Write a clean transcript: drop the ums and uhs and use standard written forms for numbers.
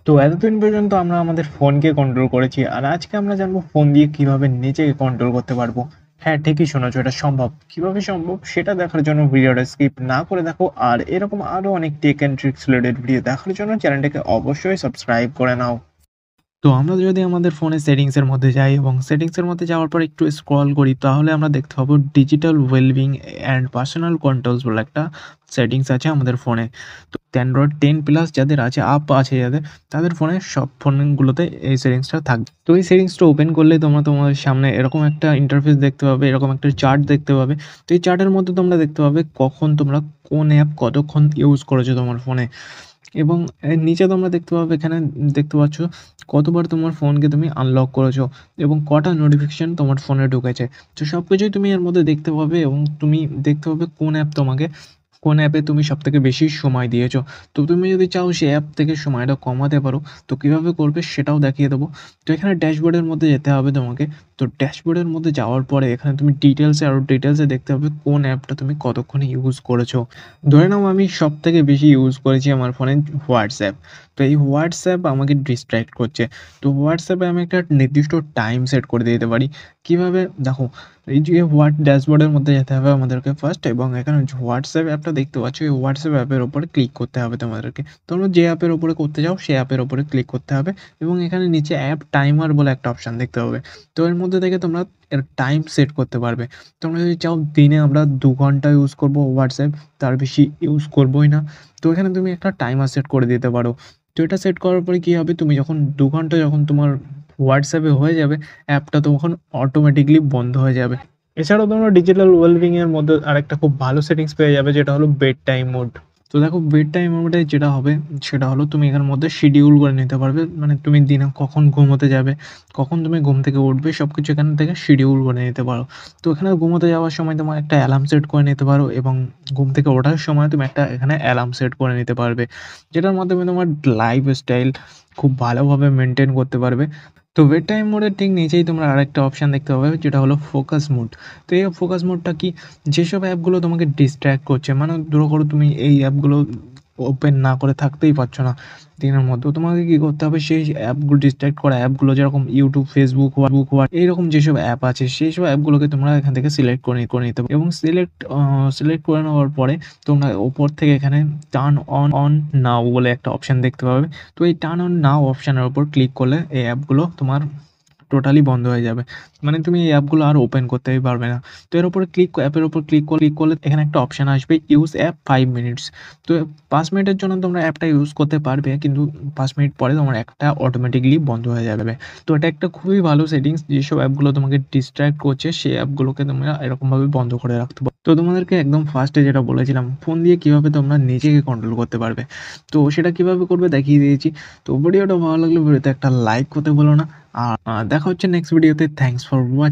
তো এতদিন পর্যন্ত আমরা আমাদের ফোনকে কন্ট্রোল করেছি। আর আজকে আমরা জানবো ফোন দিয়ে কিভাবে নিজেকে কন্ট্রোল করতে পারবো। হ্যাঁ, ঠিকই শুনেছো, এটা সম্ভব। কিভাবে সম্ভব সেটা দেখার জন্য ভিডিওটা স্কিপ না করে দেখো। আর এরকম আরো অনেক tech and tricks related video দেখার জন্য চ্যানেলটাকে অবশ্যই সাবস্ক্রাইব করে নাও। তো আমরা যদি আমাদের ফোনে সেটিংসের মধ্যে যাই এবং সেটিংসের মধ্যে যাওয়ার পর একটু স্ক্রল করি, তাহলে আমরা দেখতে পাবো digital wellbeing and personal controls বলে একটা সেটিংস আছে আমাদের ফোনে। তো অ্যান্ড্রয়েড 10+ যাদের আছে, আপ আছে যাদের, তাদের ফোনে সব ফোনগুলোতে এই সেটিংসটা থাকবে। তো এই সেটিংসটা ওপেন করলে তোমরা তোমাদের সামনে এরকম একটা ইন্টারফেস দেখতে পাবে, এরকম একটা চার্ট দেখতে পাবে। তো এই চার্টের মধ্যে তোমরা দেখতে পাবে কখন তোমরা কোন অ্যাপ কতক্ষণ ইউজ করেছো তোমার ফোনে। এবং নিচে তোমরা দেখতে পাবে, এখানে দেখতে পাচ্ছ কতবার তোমার ফোনকে তুমি আনলক করেছো এবং কটা নোটিফিকেশন তোমার ফোনে ঢুকেছে। তো সব কিছুই তুমি এর মধ্যে দেখতে পাবে এবং তুমি দেখতে পাবে কোন অ্যাপে তুমি সবথেকে বেশি সময় দিয়েছো। তো তুমি যদি চাও সেই অ্যাপ থেকে সময়টা কমাতে পারো, তো কীভাবে করবে সেটাও দেখিয়ে দেবো। তো এখানে ড্যাশবোর্ডের মধ্যে যেতে হবে তোমাকে। তো ড্যাশবোর্ডের মধ্যে যাওয়ার পরে এখানে তুমি ডিটেলসে দেখতে হবে কোন অ্যাপটা তুমি কতক্ষণ ইউজ করেছো। ধরে নাও আমি সবথেকে বেশি ইউজ করেছি আমার ফোনে হোয়াটসঅ্যাপ। তো এই হোয়াটসঅ্যাপ আমাকে ডিস্ট্র্যাক্ট করছে। তো হোয়াটসঅ্যাপে আমি একটা নির্দিষ্ট টাইম সেট করে দিতে পারি। কিভাবে? দেখো, এই যে ড্যাশবোর্ডের মধ্যে যেতে হবে আমাদেরকে ফার্স্ট, এবং এখানে যে হোয়াটসঅ্যাপ অ্যাপটা দেখতে পাচ্ছ, এই হোয়াটসঅ্যাপ অ্যাপের ওপরে ক্লিক করতে হবে তোমাদেরকে। তোমরা যে অ্যাপের ওপরে করতে চাও সেই অ্যাপের ওপরে ক্লিক করতে হবে এবং এখানে নিচে অ্যাপ টাইমার বলে একটা অপশান দেখতে পাবে। তো এর মধ্যে থেকে তোমরা এর টাইম সেট করতে পারবে। তোমরা যদি চাও দিনে আমরা 2 ঘন্টা ইউজ করবো হোয়াটসঅ্যাপ, তার বেশি ইউজ করবোই না। তো এখানে তুমি একটা টাইমার সেট করে দিতে পারো। তো এটা সেট করার পরে কী হবে, তুমি যখন 2 ঘন্টা যখন তোমার হোয়াটসঅ্যাপে হয়ে যাবে, অ্যাপটা তখন অটোমেটিকলি বন্ধ হয়ে যাবে। এছাড়াও তোমরা ডিজিটাল ওয়েলবিং এর মধ্যে আরেকটা খুব ভালো সেটিংস পেয়ে যাবে, যেটা হলো বেড টাইম মোড। তো দেখো, বেড টাইম মোডে যেটা হবে সেটা হলো তুমি এখানের মধ্যে শিডিউল করে নিতে পারবে। মানে তুমি দিনে কখন ঘুমোতে যাবে, কখন তুমি ঘুম থেকে উঠবে, সবকিছু এখান থেকে শিডিউল করে নিতে পারো। তো এখানে ঘুমোতে যাওয়ার সময় তোমার একটা অ্যালার্ম সেট করে নিতে পারো এবং ঘুম থেকে ওঠার সময় তুমি একটা এখানে অ্যালার্ম সেট করে নিতে পারবে, যেটার মাধ্যমে তোমার লাইফস্টাইল খুব ভালোভাবে মেনটেন করতে পারবে। তো বেড টাইম মোডের ঠিক নিচেই তোমরা আরেকটা অপশান দেখতে পাবে, যেটা হলো ফোকাস মোড। তো এই ফোকাস মোডটা কি? যেসব অ্যাপগুলো তোমাকে ডিস্ট্র্যাক্ট করছে, মানে ধরো করো তুমি এই অ্যাপগুলো ওপেন না করে থাকতেই পারছো না দিনের মধ্যে, তো তোমাকে কী করতে হবে, সেই অ্যাপগুলো ডিস্ট্র্যাক্ট করা অ্যাপগুলো, যেরকম ইউটিউব, ফেসবুক, হোয়াটসঅ্যাপ, এইরকম যেসব অ্যাপ আছে সেই সব অ্যাপগুলোকে তোমরা এখান থেকে সিলেক্ট করে নিতে পারো এবং সিলেক্ট করে নেওয়ার পরে তোমরা ওপর থেকে এখানে টার্ন অন নাও বলে একটা অপশান দেখতে পাবে। তো এই টার্ন অন নাও অপশানের উপর ক্লিক করলে এই অ্যাপগুলো তোমার টোটালি বন্ধ হয়ে যাবে। মানে তুমি এই অ্যাপগুলো আর ওপেন করতেই পারবে না। তো এর উপরে অ্যাপের উপর ক্লিক করলে এখানে একটা অপশান আসবে, ইউজ অ্যাপ 5 মিনিটস। তো 5 মিনিটের জন্য তোমরা অ্যাপটা ইউজ করতে পারবে, কিন্তু 5 মিনিট পরে তোমার অ্যাপটা অটোমেটিক্যালি বন্ধ হয়ে যাবে। তো এটা একটা খুবই ভালো সেটিংস। যেসব অ্যাপগুলো তোমাকে ডিস্ট্র্যাক্ট করছে সেই অ্যাপগুলোকে তোমরা এরকমভাবে বন্ধ করে রাখতে পারো। তো তোমাদেরকে একদম ফার্স্টে যেটা বলেছিলাম, ফোন দিয়ে কীভাবে তোমরা নিজেকে কন্ট্রোল করতে পারবে, তো সেটা কীভাবে করবে দেখিয়ে দিয়েছি। তো ভিডিওটা ভালো লাগলে ভিডিওতে একটা লাইক করতে ভুলো না। দেখা হচ্ছে নেক্সট ভিডিওতে। Thanks for watching.